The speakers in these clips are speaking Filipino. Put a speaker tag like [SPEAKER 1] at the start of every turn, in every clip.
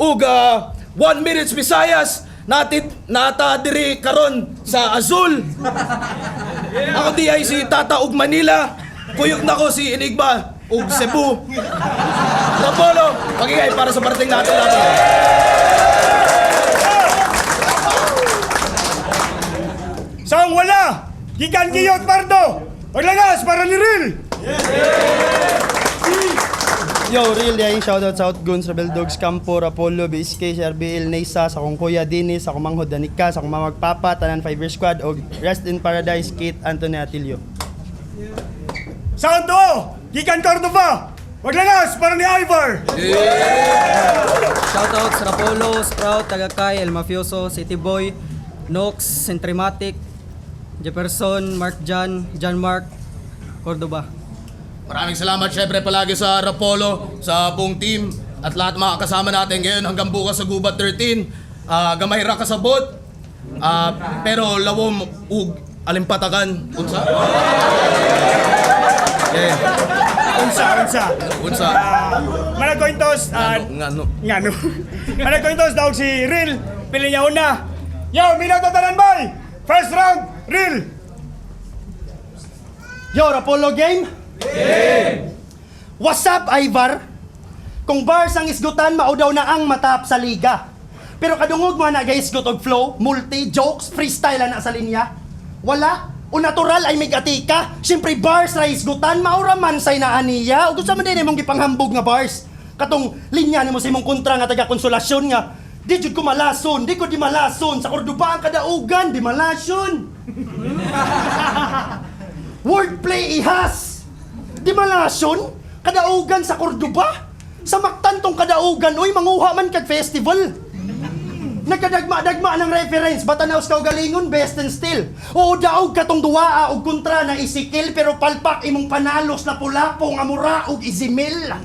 [SPEAKER 1] ug 1 minutes Visayas nata diri karon sa Azul. Ako di ay si Tata ug Manila. Kuyog nako si Enigma ug Cebu. Rapolo, pagigay para sa parating natin laban.
[SPEAKER 2] Sang wala, gikan Giyot Pardo. Maglagas para ni Ril.
[SPEAKER 3] Yo, real yaing shoutout sa Outguns, Rebel Dogs, Campo, Rapolo, BSK, RBL, Neysa, sa kong kuya Dinis, sa kong manghod Danica, sa kong mga magpapa, Tanan Fiver Squad, o Rest in Paradise, Kate Anthony Atilio.
[SPEAKER 2] Sang to, gikan Cordova. Maglagas para ni Ivar.
[SPEAKER 4] Shoutout sa Rapolo, Sprout, Tagakay, El Mafioso, City Boy, Nox, Centrimatic, Jefferson, Mark Jan, John Mark, Cordoba.
[SPEAKER 1] Maraming salamat syempre palagi sa Rapolo, sa buong team at lahat mga kasama natin ngayon hanggang bukas sa Gubat 13. Gamay ra kasabot. Pero lawom ug alimpatagan unsa? Unsa.
[SPEAKER 2] Malagkointos,
[SPEAKER 1] Ngano.
[SPEAKER 2] Malagkointos daw si Ril. Pili niya una. Yo, minaw tatanan bay. First round, Ril.
[SPEAKER 3] Yo, Rapolo game? What's up, Ivar? Kung bars ang isgutan, mao daw na ang matap sa liga. Pero kadungog mo na gaisgot og flow, multi, jokes, freestyle na sa linya. Wala. O natural ay may atika. Siyempre bars ra isgutan, maura man say na aniya. O gusto man din imong gipanghambog nga bars. Katong linya nimo sa imong kontra nga taga-konsolasyon nga. Di jud ko malason, di ko di malason. Sa Cordoba ang kadaugan, di malason. Wordplay ihas. Di malasyon, kadaugan sa Cordoba. Sa Mactan tong kadaugan, uy, manguha man kag festival. Nagkadagma-dagma ng reference, Batanaos Kaugalingon, best and still. Oo, daog katong duwaa og kontra na isikil, pero palpak imong panalos na pulapo nga mura og izimil.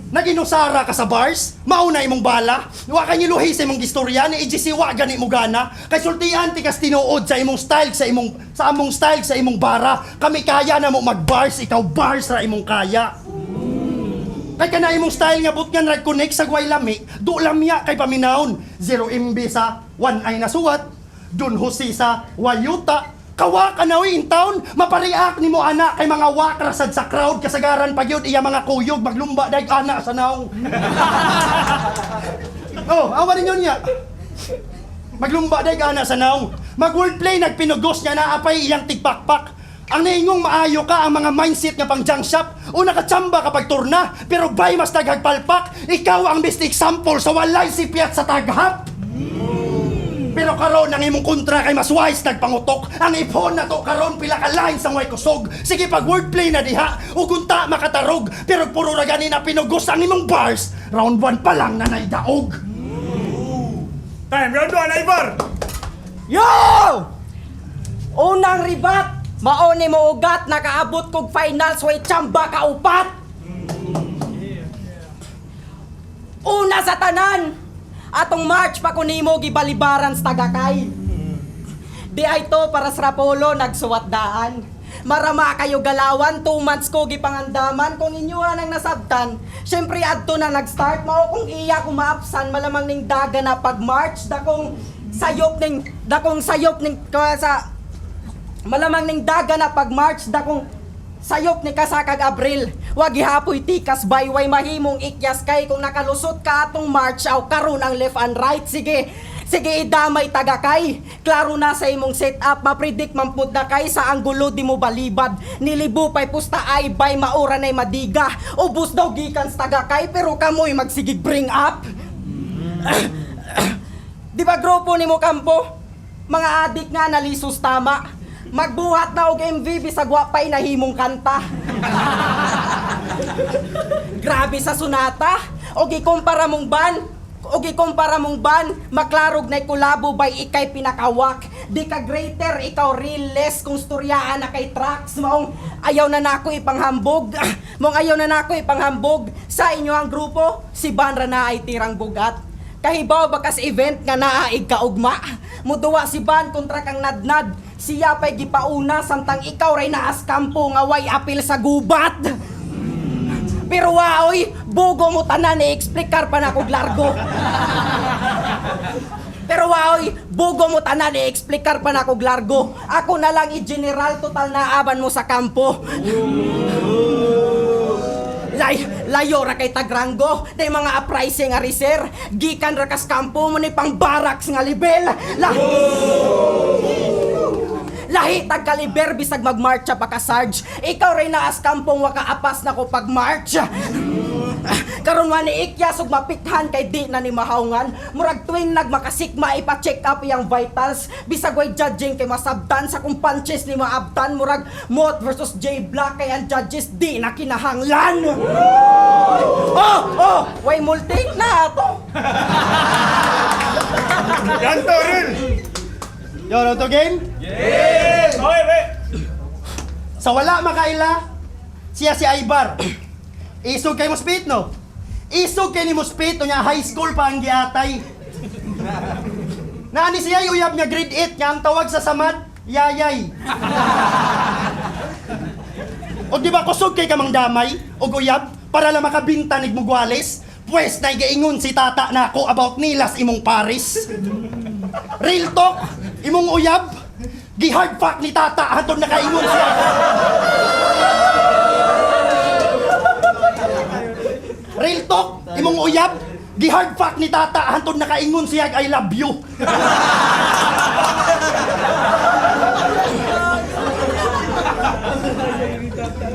[SPEAKER 3] Naginusara ka sa bars, mauna imong bala, wa ka niluhi sa imong gistorya, ni ijisiwa gani mo gana, kay sultian ti kas tinuod sa imong style sa among style sa imong bara. Kami kaya na mo mag-bars, ikaw bars ra imong kaya. Kay kana imong style nga but nga nag-connect sa guay lami, do lamya kay paminahon. 0 MB sa 1 ay nasuwat, dun Jose sa wayuta. Kawa ka na in town, mapariak ni mo anak kay mga wakrasad sa crowd kasagaran pa yun iya mga kuyog maglumba dahil anak sa naong. Oh, awa ninyo niya. Maglumba dahil anak sa naong. Mag-wordplay, nagpinugos niya na apay iyang tigpakpak. Ang naingong maayo ka ang mga mindset nga pang junk shop o nakatsamba kapag turna, pero bay mas taghagpalpak, ikaw ang best example sa walay sipiat sa taghap. Pero karon ang imong kontra kay mas wise nagpangutok. Ang ipon na to karon pila ka line sa way kusog. Sige pag wordplay na diha, ugunta makatarog. Pero puro ra gani na pinugos ang imong bars. Round 1 pa lang na naidaog.
[SPEAKER 2] Time, round 1, Ivar.
[SPEAKER 4] Yo! Unang ribat, maoni mo ugat, nakaabot kog finals, way tsamba ka upat. Una sa tanan, atong March pa kunimo gibalibaran sa Tagakay. Di ay to para sa Rapolo nagsuwat daan. Marama kayo galawan, 2 months ko gipangandaman kung inyuhan ang nasabtan. Syempre adto na nag-start mao kung iya kumaapsan malamang ning daga na pag March dakong sayop ning sa malamang ning daga na pag March dakong sayop ni kasakag Abril. Wag gihapoy tikas bayway mahimong ikyas kay kung nakalusot ka atong March aw karon ang left and right. Sige idamay Tagakay. Klaro na sa imong setup, mapredict mampud na kay sa anggulo di mo balibad. Nilibo pay pusta ay bay maura nay madiga. Ubus daw gikan sa Tagakay pero kamoy magsigig bring up. Di ba grupo nimo kampo? Mga adik nga nalisus tama. Magbuhat na og MV sa gwapay na himong kanta. Grabe sa sunata. Og ikumpara mong ban, maklarog na kulabo bay ikay pinakawak. Di ka greater, ikaw real less kung storyaan na kay tracks. Mong ayaw na nako ipanghambog. Sa inyo ang grupo, si Banra na ay tirang bugat. Kahibaw bakas event nga naaig kaugma. Muduwa si Ban kontra kang nadnad. Siya pa'y gipauna samtang ikaw ray naas kampo nga way apil sa gubat. Pero waoy, bugo mo tanan i-explicar pa na kog largo. Pero waoy, bugo mo tanan i-explicar pa na kog largo. Ako na lang i-general total na aban mo sa kampo. Layo ra kay Tagrango, day mga uprising nga reser. Gikan ra kas kampo mo ni pang barracks nga level. Lahi tag kaliber bisag magmarcha pa ka Sarge. Ikaw ray naas kampong waka apas na ko pag march. Karon man ni ikyasog mapikhan kay di na ni mahawngan. Murag tuwing nagmakasikma ipa-check up iyang vitals. Bisag way judging kay masabtan sa kung punches ni maabtan. Murag Mot versus J Black kay ang judges di na kinahanglan. Way multing na to.
[SPEAKER 2] Yan to, Ril!
[SPEAKER 3] Yo, ano to game?
[SPEAKER 2] Yes! Okay, be!
[SPEAKER 3] Sa wala makaila, siya si Ibar. Isog kay Mospit, no? Isog kay ni Mospit, niya high school pa ang giatay. Naani siya uyab niya grade 8, niya ang tawag sa samad, yayay. O di ba kusog kay kamang damay, o uyab, para lang makabinta ni Mugwales, pwes na igaingon si tata na ako about nilas imong Paris. Real talk, imong uyab, gi-hard fuck ni tata hatod nakaingon siya. Real talk, imong uyab, gi-hard fuck ni tata hatod nakaingon siya I love you.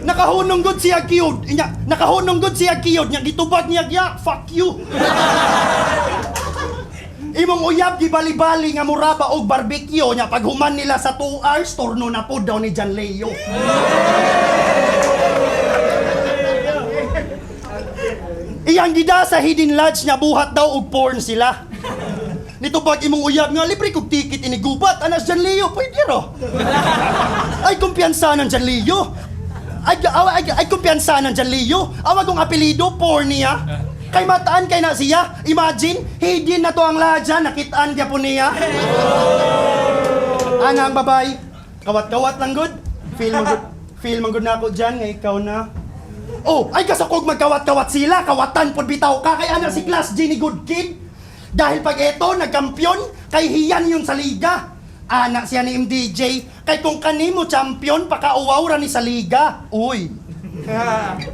[SPEAKER 3] Nakahunong good siya cute. Nakahunong good siya cute. Nya gitubag niya yak, fuck you. Imong uyab gibali-bali nga muraba og barbecue nya paghuman nila sa 2 hours turno na po daw ni John Leo. Iyang gida sa Hidden Lodge nya buhat daw og porn sila. Nito pag imong uyab nga libre kog ticket inigubat anas John Leo pwede ro. Ay kumpiyansa ng John Leo. Ay kumpiyansa ng John Leo. Awag kong apelido porn niya. Kay mataan kay na siya. Imagine, hidin na to ang ladya, nakitaan kaya po niya. Ana ang babay, kawat-kawat lang good. Feel man good na ako dyan, nga ikaw na. Oh, ay kasakog magkawat-kawat sila, kawatan po bitaw ka, kay ana si Class G ni Good Kid. Dahil pag eto, nagkampiyon, kay hiyan yun sa liga. Anak siya ni MDJ, kay kung kanimo champion, pakauwaw ra ni sa liga. Uy,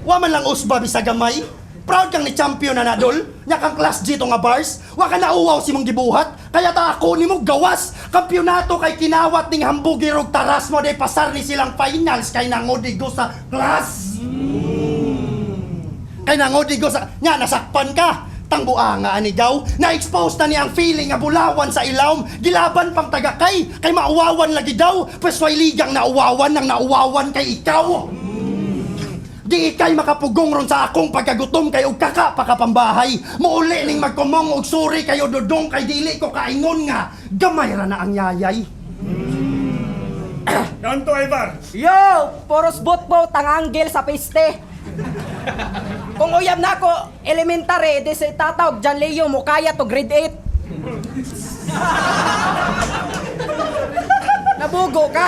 [SPEAKER 3] wa man lang usba bisag gamay. Proud kang ni champion na nadol, nya kang Class G to nga bars, wa ka nauwaw si mong gibuhat, kaya ta ako ni mo gawas, kampyonato kay kinawat ning hambugi rog taras mo day pasar ni silang finals kay nangodigo sa class. Kay nangodigo sa, nya nasakpan ka, tangbuanga anigaw, na-expose na niya ang feeling nga bulawan sa ilawom, gilaban pang tagakay, kay mauwawan lagi daw, pues way ligang nauwawan nang nauwawan kay ikaw. Di ikay makapugong ron sa akong pagkagutom kay og kaka pakapambahay. Muuli ning magkumong og suri kayo dodong kay dili ko kaingon nga gamay ra na ang yayay.
[SPEAKER 2] Yan to, Ibar!
[SPEAKER 4] Yo, poros botbo tang anggel sa piste. Kung uyab na ako, elementary, di sa itatawag John Leo mo kaya to grade 8. Nabugo ka.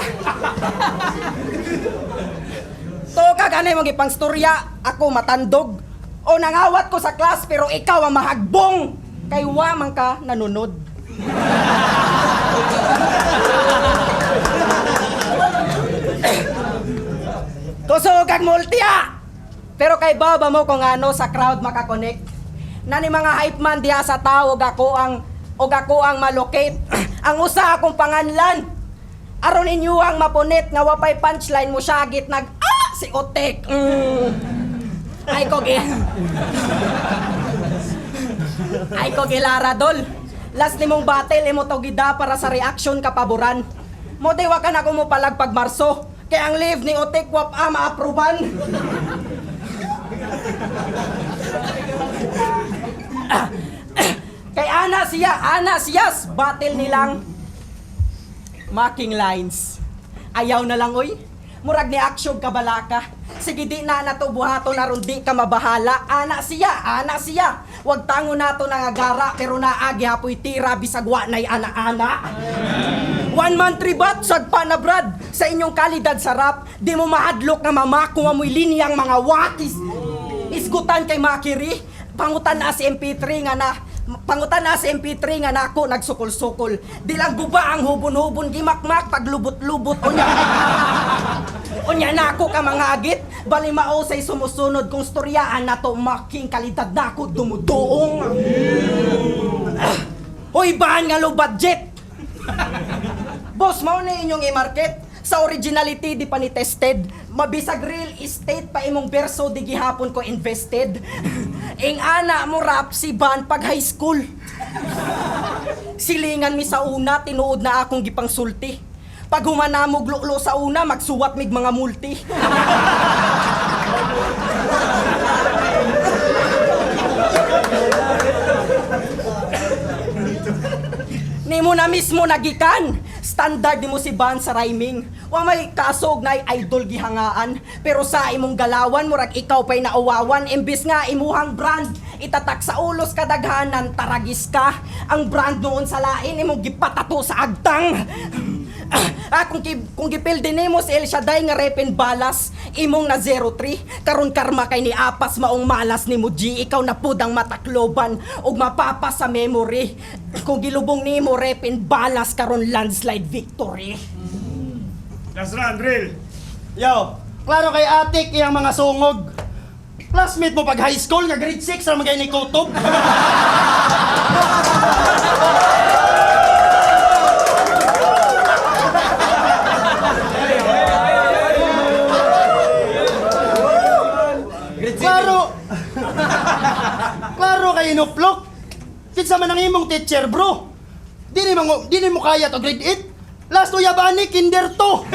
[SPEAKER 4] To kaganay mong ipang storya, ako matandog. O nangawat ko sa class pero ikaw ang mahagbong. Kay wa man ka nanunod. Kusog kag multiya. Pero kay baba mo kung ano sa crowd makakonect. Nani mga hype man diha sa tao og ako ang malocate. Ang usa akong panganlan. Aron inyo ang mapunit nga wapay punchline mo syagit nag si Otek. Ay ko gilara dol. Last nimong battle imo to gida para sa reaction kapaboran. Mo day wa ka na ko mo palagpag Marso. Kay ang leave ni Otek wap ma-aproban. Kay ana siyas battle nilang marking lines. Ayaw na lang oy. Murag ni aksyon ka balaka. Sige di na nato buhaton aron di ka mabahala. Ana siya. Wag tango nato nangagara pero naagi hapoy tira bisag wa nay ana-ana. 1 month ribat sagpa na brad sa inyong kalidad sa rap. Di mo mahadlok nga mamako amoy linyang mga watis. Igutan kay Makiri, pangutan na si MP3 nga nako nagsukol-sukol. Di lang guba ang hubon-hubon gimakmak paglubot-lubot unya nako ka mga agit, bali mao say sumusunod kung storyaan nato making kalidad nako dumudoong. Hoy bahan nga low budget. Boss, mao na inyong i-market. Sa originality di pa ni tested. Mabisag real estate pa imong berso di gihapon ko invested. Ing ana mo rap si Ban pag high school. Silingan mi sa una tinuod na akong gipangsulti. Pag humana mo glulo sa una magsuwat mig mga multi. Nimo na mismo nagikan. Standard nimo si Ban sa rhyming. Wa may kasog na idol gihangaan. Pero sa imong galawan murag ikaw pa'y nauwawan. Imbis nga imuhang brand itatak sa ulos kadaghanan taragis ka. Ang brand noon sa lain imong gipatato sa agtang. Kung gipildi nimo si El Shaddai nga repin balas, imong na 03, karon karma kay ni Apas maong malas nimo G, ikaw na pudang matakloban ug mapapa sa memory. Kung gilubong nimo repin balas karon landslide victory.
[SPEAKER 2] Last round, Real.
[SPEAKER 3] Yo, klaro kay Atik iyang mga sungog. Classmate mo pag high school nga grade 6 ra magay ni Kutob. Klaro. Klaro kay Inuplok. Kinsa man ang imong teacher, bro. Di ni mo kaya to grade 8. Last to yabani kinder 2.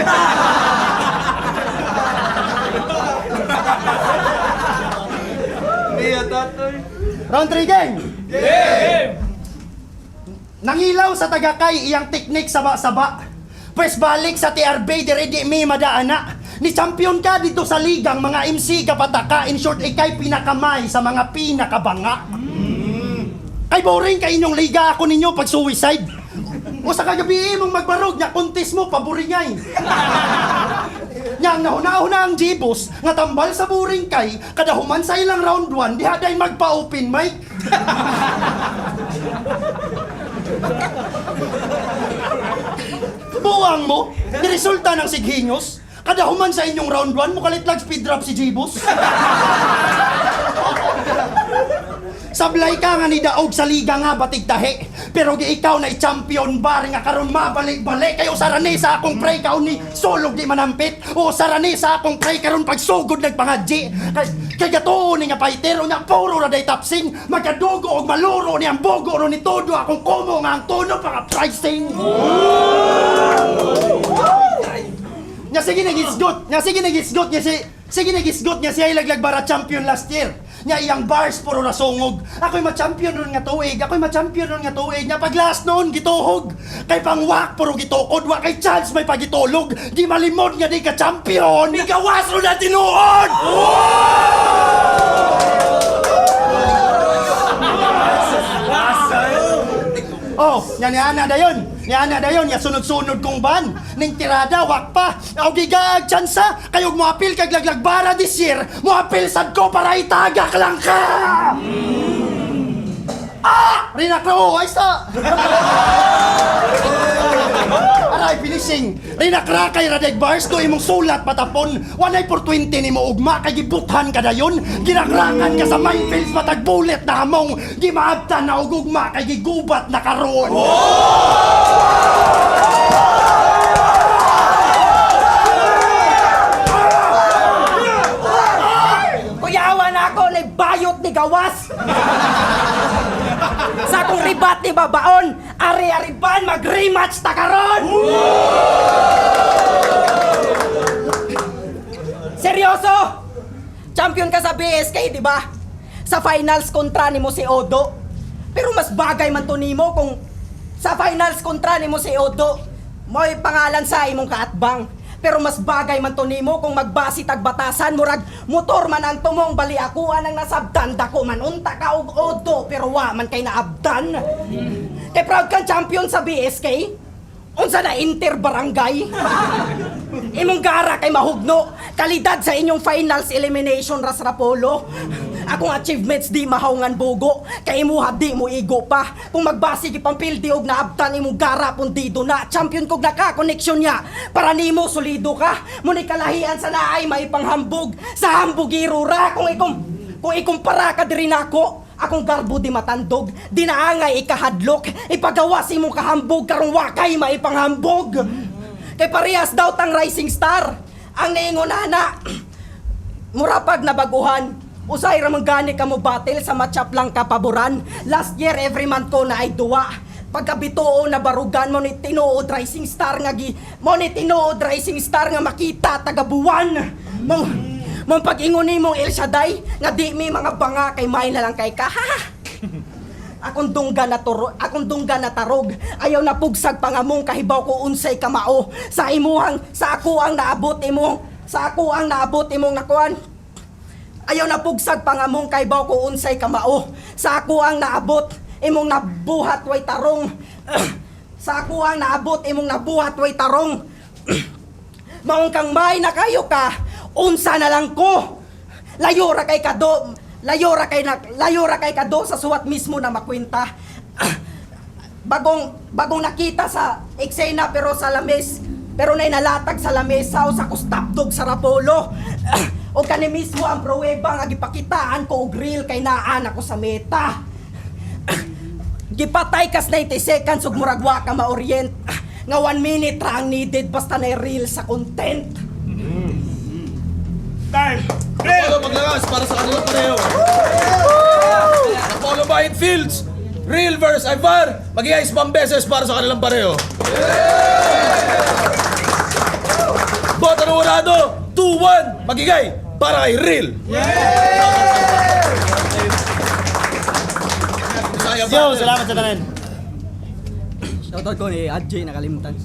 [SPEAKER 3] Round 3 game. Nangilaw sa Tagakay iyang teknik saba-saba. Pwes balik sa TRB dire di mi madaana. Ni champion ka dito sa ligang mga MC kapataka. In short, ikay pinakamay sa mga pinakabanga. Kay boring kay inyong liga ako ninyo pag suicide. O sa kagabi mong magbarog niya, contest mo, paboringay. Niyang nahuna-huna ang G-Boss, nga tambal sa buring kay, kada human sa ilang round 1, di haday magpa-open mic. Buwang mo, di resulta ng sighinyos, kada human sa inyong round 1, mukalitlag speed drop si G-Boss. Sablay ka nga ni daog sa liga nga batig tahi. Pero di ikaw na champion bar nga karon mabalik-balik kayo sarani sa akong pray kaon ni sulog di manampit o sarani sa akong pray karon pagsugod nagpangadji. Kay gatuo ni nga fighter nya puro ra day tapsing magkadugo og maluro ni ang bogo ro ni todo akong komo nga ang tono pa pricing. Nya sige nagisgot niya siya ilaglag bara champion last year. Nya iyang bars puro nasungog. Ako'y ma-champion ron nga tuig. Nya pag last noon gituhog. Kay pangwak puro gitukod. Wa kay chance may pagitulog. Di malimod nga di ka champion. Di gawas ron na tinuod! Oh, yan ni ana dayon, ya sunod-sunod kong ban. Ning tirada, wak pa. Aw gigaag tsansa, kayog mo apil kag laglag bara this year. Mo apil sad ko para itagak lang ka. Rinakro, ay sa. Aray, finishing. Rinakra kay Radeg Bars, do imong sulat patapon. 1/420 ni mo ugma, kay gibuthan ka dayon. Ginakrangan ka sa minefields, matag bullet na hamong. Gimaabtan na ugugma, kay gigubat na karon.
[SPEAKER 4] Kuyawan ako ni bayot ni gawas. Sa akong ribat ni babaon, ari-ariban mag-rematch ta karon. Seryoso? Champion ka sa BSK, di ba? Sa finals kontra nimo si Odo. Pero mas bagay man to nimo kung sa finals kontra nimo si Odo, mo'y pangalan sa imong kaatbang. Pero mas bagay man to nimo kung magbasi tag batasan murag motor man ang tumong bali akuan ang nasabdan dako man unta ka og Odo pero wa man kay naabdan. Kay proud kang champion sa BSK. Unsa na inter barangay? Imong gara kay mahugno kalidad sa inyong finals elimination ras Rapolo. Akong achievements di mahawngan bugo. Kay imuha di mo igo pa. Kung magbasig ipang pildi og naabtan imong gara pundido na. Champion kog naka-koneksyon niya. Para nimo solido ka. Muni kalahian sa naay maipanghambog. Sa hambugiro ra. Kung ikumpara ka diri nako. Akong garbo di matandog. Di naangay ikahadlok. Ipagawa si imong kahambog. Karong wakay maipanghambog. Kay parehas daw tang rising star. Ang niingon na murapag na baguhan. Usay ramang gani ka mo battle sa matchup lang kapaboran. Last year every month ko na ay duwa. Pagkabitoo na barugan mo ni tinuod rising star nga makita tagabuwan. Mong pag-ingon nimong El Shaddai nga di mi mga banga kay may na lang kay ka. Akong dungga na tarog. Ayaw na pugsag pangamong kahibaw ko unsay kamao. Sa ako ang naabot imong nakuan. Ayaw na pugsag pangamong kahibaw ko unsay kamao. Sa ako ang naabot imong nabuhat way tarong. Sa ako ang naabot imong nabuhat way tarong. Maong kang may na kayo ka, unsa na lang ko. Layo ra kay kado sa suwat mismo na makwenta. Bagong nakita sa eksena pero nay nalatag sa lamesa o sa kustapdog sa rapolo. O kani mismo ang pruweba nga gipakitaan ko og real kay naan ako sa meta. Gipatay kas 90 seconds ug murag wa ka ma-orient. Nga 1 minute ra ang needed basta na real sa content.
[SPEAKER 2] Time!
[SPEAKER 1] Apollo maglakas para sa kanilang pareho. Apollo Bahid Fields, Real versus Ivar, mag-iayos pang beses para sa kanilang pareho. Bota Nuorado, 2-1, magigay para kay Real.
[SPEAKER 3] Yo, salamat sa tanan.
[SPEAKER 4] Shoutout ko ni Adjay nakalimutan.